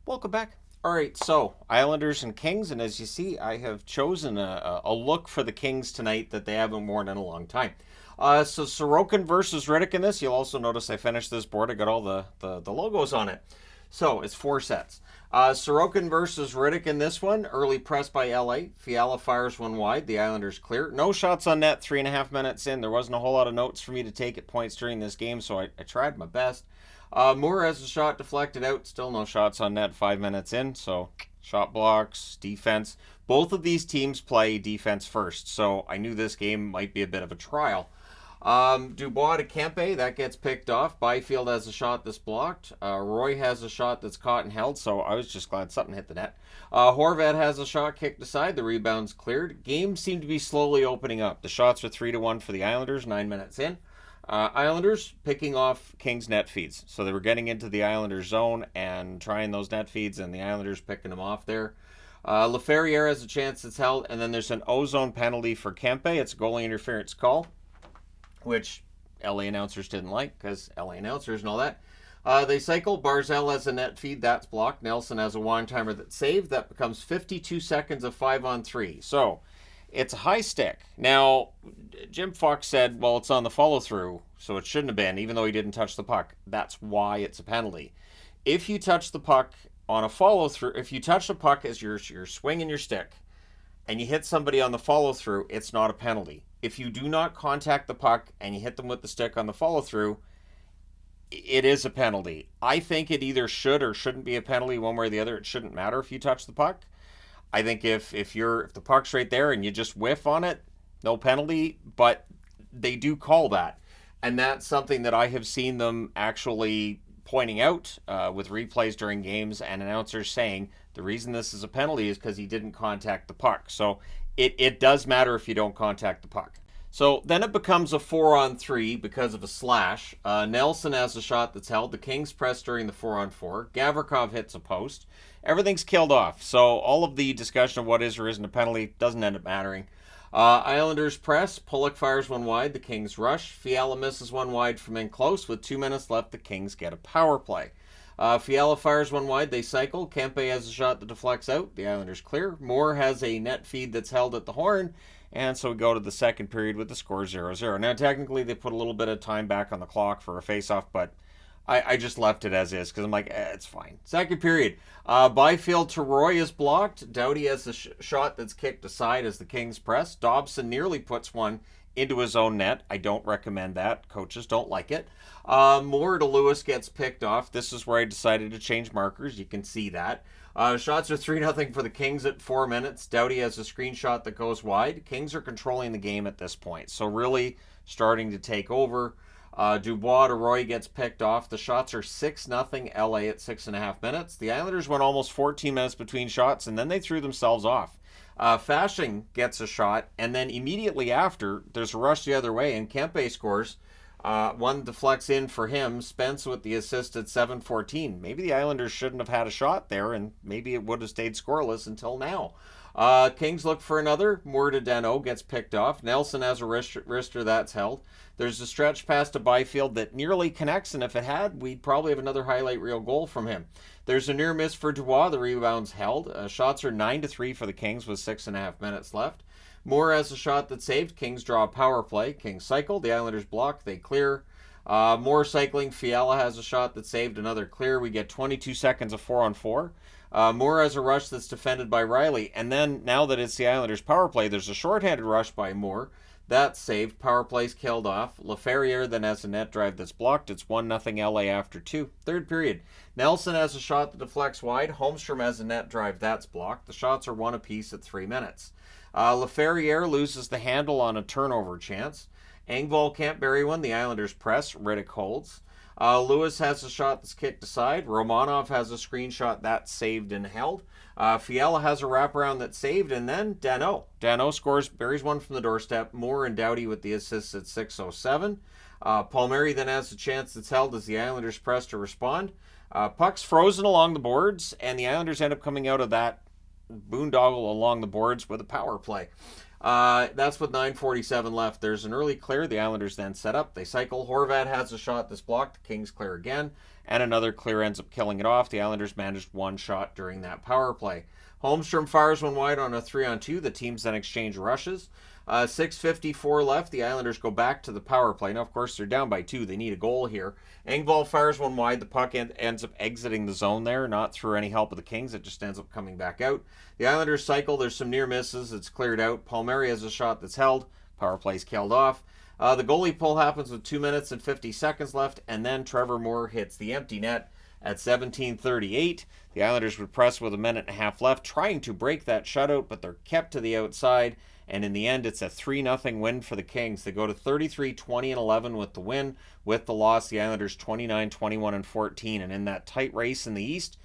Welcome back. All right, so Islanders and Kings, and as you see, I have chosen a look for the Kings tonight that they haven't worn in a long time. So Sorokin versus Riddick in this. You'll also notice I finished this board. I got all the logos on it. So it's 4 sets. Sorokin versus Riddick in this one. Early press by LA. Fiala fires one wide. The Islanders clear. No shots on net. 3.5 minutes in. There wasn't a whole lot of notes for me to take at points during this game, so I tried my best. Moore has a shot deflected out. Still no shots on net 5 minutes in. So shot blocks, defense. Both of these teams play defense first. So I knew this game might be a bit of a trial. Dubois to Kempe, that gets picked off. Byfield has a shot that's blocked. Roy has a shot that's caught and held, so I was just glad something hit the net. Horvat has a shot kicked aside. The rebound's cleared. Games seem to be slowly opening up. The shots are 3-1 for the Islanders, 9 minutes in. Islanders picking off Kings net feeds. So they were getting into the Islanders zone and trying those net feeds, and the Islanders picking them off there. Laferriere has a chance that's held, and then there's an O-zone penalty for Kempe. It's a goalie interference call, which LA announcers didn't like because LA announcers and all that. They cycle. Barzal has a net feed. That's blocked. Nelson has a one-timer that's saved. That becomes 52 seconds of 5-on-3. So it's a high stick. Now, Jim Fox said, well, it's on the follow-through, so it shouldn't have been, even though he didn't touch the puck. That's why it's a penalty. If you touch the puck on a follow-through, if you touch the puck as you're swinging your stick and you hit somebody on the follow-through, it's not a penalty. If you do not contact the puck and you hit them with the stick on the follow-through, it is a penalty. I think it either should or shouldn't be a penalty one way or the other. It shouldn't matter if you touch the puck. I think if the puck's right there and you just whiff on it, no penalty, but they do call that. And that's something that I have seen them actually pointing out with replays during games and announcers saying the reason this is a penalty is because he didn't contact the puck. So it does matter if you don't contact the puck. So then it becomes a 4-on-3 because of a slash. Nelson has a shot that's held. The Kings press during the 4-on-4. Gavrikov hits a post. Everything's killed off. So all of the discussion of what is or isn't a penalty doesn't end up mattering. Islanders press. Pulock fires one wide. The Kings rush. Fiala misses one wide from in close. With 2 minutes left, the Kings get a power play. Fiala fires one wide. They cycle. Kempe has a shot that deflects out. The Islanders clear. Moore has a net feed that's held at the horn. And so we go to the second period with the score 0-0. Now, technically, they put a little bit of time back on the clock for a face-off, but I just left it as is because I'm like, it's fine. Second period. Byfield to Roy is blocked. Doughty has a shot that's kicked aside as the Kings press. Dobson nearly puts one into his own net. I don't recommend that. Coaches don't like it. Moore to Lewis gets picked off. This is where I decided to change markers. You can see that. Shots are 3-0 for the Kings at 4 minutes. Doughty has a screenshot that goes wide. Kings are controlling the game at this point. So really starting to take over. Dubois to Roy gets picked off. The shots are 6-0 LA at 6.5 minutes. The Islanders went almost 14 minutes between shots, and then they threw themselves off. Fasching gets a shot, and then immediately after, there's a rush the other way, and Kempe scores. One deflects in for him. Spence with the assist at 7:14. Maybe the Islanders shouldn't have had a shot there, and maybe it would have stayed scoreless until now. Kings look for another. Moore to Dano gets picked off. Nelson has a wrister that's held. There's a stretch pass to Byfield that nearly connects, and if it had, we'd probably have another highlight reel goal from him. There's a near miss for Dubois. The rebound's held. Shots are 9-3 for the Kings with 6.5 minutes left. Moore has a shot that's saved. Kings draw a power play. Kings cycle. The Islanders block. They clear. Moore cycling. Fiala has a shot that's saved. Another clear. We get 22 seconds of 4-on-4. Moore has a rush that's defended by Riley. And then, now that it's the Islanders' power play, there's a shorthanded rush by Moore. That's saved. Power play's killed off. Laferriere then has a net drive that's blocked. It's 1-0 LA after 2. Third period. Nelson has a shot that deflects wide. Holmstrom has a net drive that's blocked. The shots are 1 apiece at 3 minutes. Laferriere loses the handle on a turnover chance. Engvall can't bury one. The Islanders press. Riddick holds. Lewis has a shot that's kicked aside. Romanov has a screenshot that's saved and held. Fiala has a wraparound that's saved, and then Dano. Dano scores, buries one from the doorstep. Moore and Doughty with the assists at 6:07. Palmieri then has a chance that's held as the Islanders press to respond. Puck's frozen along the boards, and the Islanders end up coming out of that boondoggle along the boards with a power play. That's with 9:47 left. There's an early clear. The Islanders then set up. They cycle. Horvat has a shot that's blocked. The Kings clear again. and another clear ends up killing it off. The Islanders managed one shot during that power play. Holmstrom fires one wide on a 3-on-2. The teams then exchange rushes. 6:54 left. The Islanders go back to the power play. Now, of course, they're down by 2. They need a goal here. Engvall fires one wide. The puck ends up exiting the zone there, not through any help of the Kings. It just ends up coming back out. The Islanders cycle. There's some near misses. It's cleared out. Palmieri has a shot that's held. Power play's killed off. The goalie pull happens with 2 minutes and 50 seconds left, and then Trevor Moore hits the empty net at 17:38. The Islanders would press with a minute and a half left, trying to break that shutout, but they're kept to the outside. And in the end, it's a 3-0 win for the Kings. They go to 33-20-11 with the win. With the loss, the Islanders 29-21-14. And in that tight race in the East,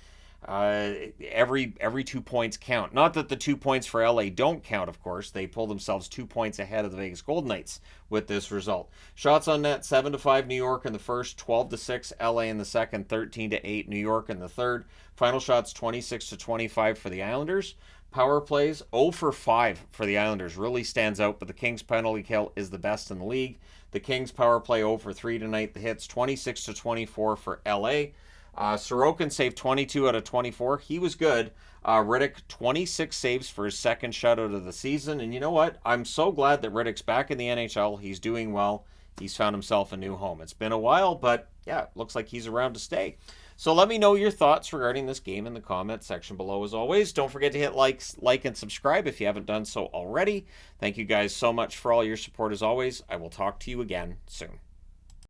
every 2 points count. Not that the 2 points for LA don't count, of course. They pull themselves 2 points ahead of the Vegas Golden Knights with this result. Shots on net, 7-5 New York in the first, 12-6 LA in the second, 13-8 New York in the third. Final shots, 26-25 for the Islanders. Power plays, 0 for 5 for the Islanders. Really stands out, but the Kings' penalty kill is the best in the league. The Kings' power play 0 for 3 tonight. The hits, 26-24 for LA. Sorokin saved 22 out of 24. He was good. Riddick, 26 saves for his second shutout of the season. And you know what? I'm so glad that Riddick's back in the NHL. He's doing well. He's found himself a new home. It's been a while, but yeah, looks like he's around to stay. So let me know your thoughts regarding this game in the comment section below. As always, don't forget to hit like and subscribe if you haven't done so already. Thank you guys so much for all your support as always. I will talk to you again soon.